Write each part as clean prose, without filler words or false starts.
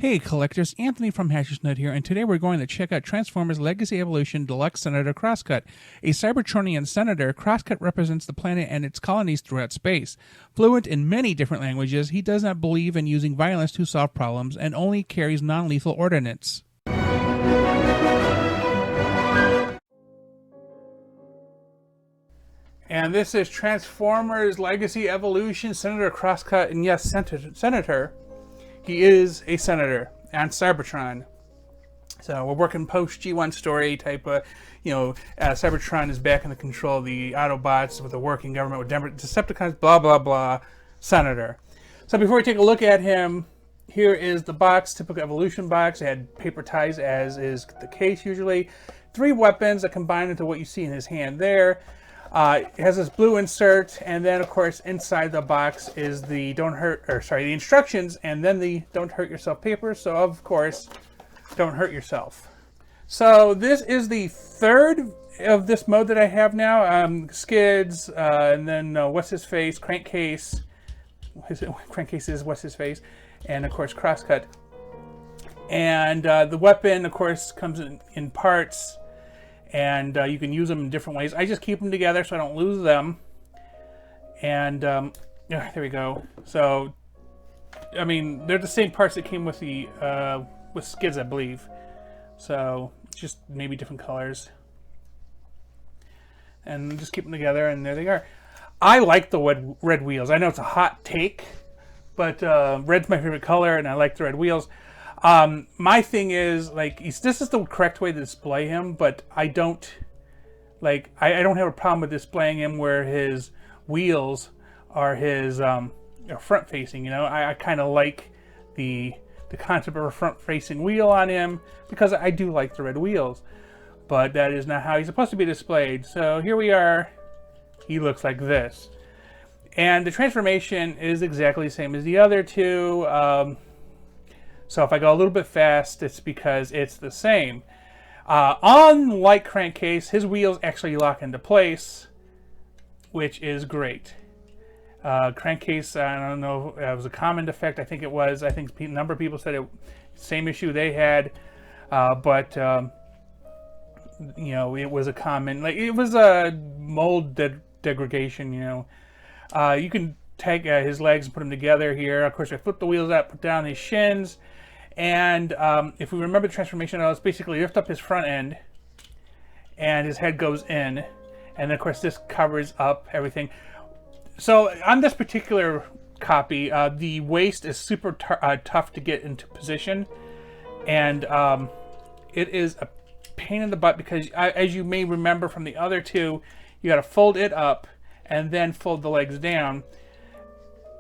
Hey collectors, Anthony from Hatchersnut here, and today we're going to check out Transformers Legacy Evolution Deluxe Senator Crosscut. A Cybertronian Senator, Crosscut represents the planet and its colonies throughout space. Fluent in many different languages, he does not believe in using violence to solve problems and only carries non-lethal ordinance. And this is Transformers Legacy Evolution Senator Crosscut, and yes, Senator. He is a senator on Cybertron. So we're working post G1 story type of, Cybertron is back in the control of the Autobots with a working government with Decepticons, blah, blah, blah, senator. So before we take a look at him, here is the box, typical Evolution box. It had paper ties, as is the case usually. 3 weapons that combine into what you see in his hand there. It has this blue insert, and then of course inside the box is the the instructions, and then the don't hurt yourself paper. So of course, don't hurt yourself. So this is the 3rd of this mode that I have now. Skids, and then what's his face, Crankcase. Crankcase is what's his face, and of course Crosscut. And the weapon, of course, comes in parts. And you can use them in different ways. I just keep them together so I don't lose them. And there we go. So, I mean, they're the same parts that came with the with Skids, I believe. So, just maybe different colors. And just keep them together, and there they are. I like the red wheels. I know it's a hot take, but red's my favorite color, and I like the red wheels. My thing is, this is the correct way to display him, but I don't have a problem with displaying him where his wheels are his front facing. I kind of like the concept of a front facing wheel on him because I do like the red wheels, but that is not how he's supposed to be displayed. So here we are. He looks like this, and the transformation is exactly the same as the other two. So if I go a little bit fast, it's because it's the same. Unlike Crankcase, his wheels actually lock into place, which is great. Crankcase, I don't know, it was a common defect. I think it was. I think a number of people said it, same issue they had, but it was a common, it was a mold degradation. You can take his legs and put them together here. Of course, I flip the wheels out, put down his shins. And if we remember the transformation, it's basically lift up his front end, and his head goes in, and then of course this covers up everything. So on this particular copy, the waist is super tough to get into position, and it is a pain in the butt because, as you may remember from the other two, you got to fold it up and then fold the legs down.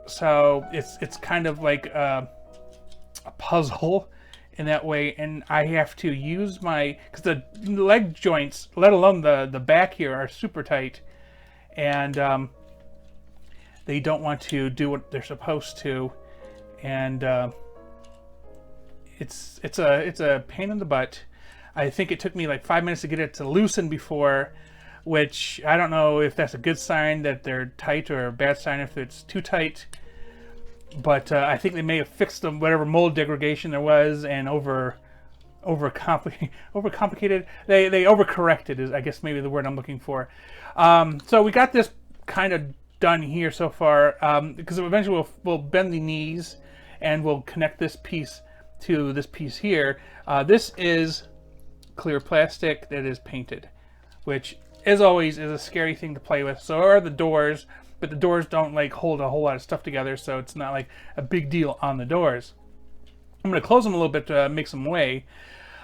So it's kind of like a puzzle in that way, and I have to use because the leg joints, let alone the back here, are super tight, and they don't want to do what they're supposed to, and it's a pain in the butt. I think it took me like 5 minutes to get it to loosen before, which I don't know if that's a good sign that they're tight or a bad sign if it's too tight. But I think they may have fixed them, whatever mold degradation there was, and overcomplicated. They overcorrected is, I guess, maybe the word I'm looking for. So we got this kind of done here so far, because eventually we'll bend the knees and we'll connect this piece to this piece here. This is clear plastic that is painted, which, as always, is a scary thing to play with. So are the doors. But the doors don't hold a whole lot of stuff together, so it's not like a big deal on the doors. I'm going to close them a little bit to make some way.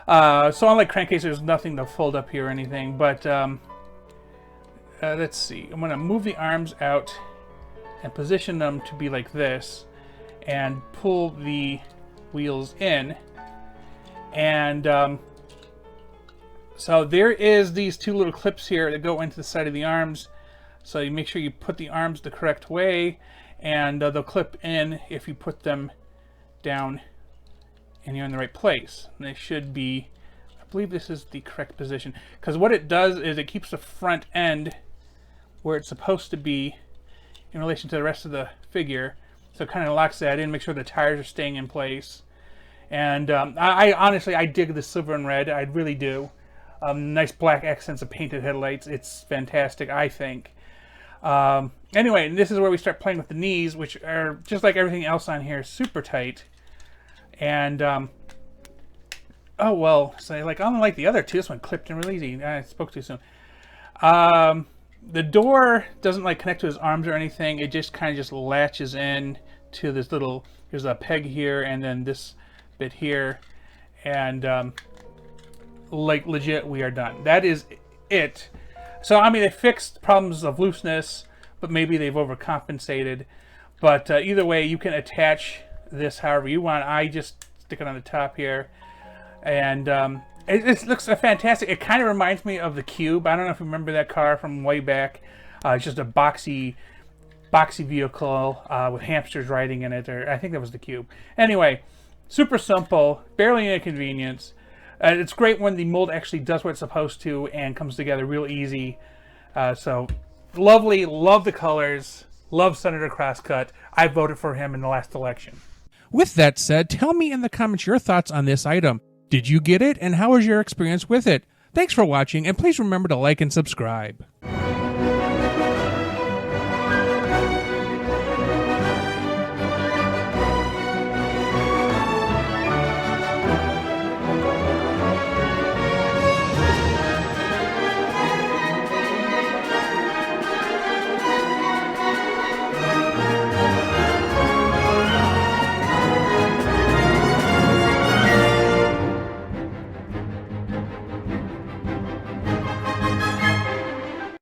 So unlike Crankcase, there's nothing to fold up here or anything. But let's see. I'm going to move the arms out and position them to be like this, and pull the wheels in. And so there is these 2 little clips here that go into the side of the arms. So you make sure you put the arms the correct way, and they'll clip in if you put them down and you're in the right place. And they should be, I believe this is the correct position, because what it does is it keeps the front end where it's supposed to be in relation to the rest of the figure. So it kind of locks that in, make sure the tires are staying in place. And I honestly, I dig the silver and red. I really do. Nice black accents of painted headlights. It's fantastic, I think. Anyway, this is where we start playing with the knees, which are, just like everything else on here, super tight. And, oh, well, so like, unlike the other two, this one clipped in really easy. I spoke too soon. The door doesn't like connect to his arms or anything. It just kind of just latches in to this little, there's a peg here and then this bit here. And, like, legit, we are done. That is it. So, I mean, they fixed problems of looseness, but maybe they've overcompensated. But either way, you can attach this however you want. I just stick it on the top here. And it looks fantastic. It kind of reminds me of the Cube. I don't know if you remember that car from way back. It's just a boxy vehicle with hamsters riding in it. Or I think that was the Cube. Anyway, super simple, barely an inconvenience. It's great when the mold actually does what it's supposed to and comes together real easy. So lovely, love the colors, love Senator Crosscut. I voted for him in the last election. With that said, tell me in the comments your thoughts on this item. Did you get it, and how was your experience with it? Thanks for watching, and please remember to like and subscribe.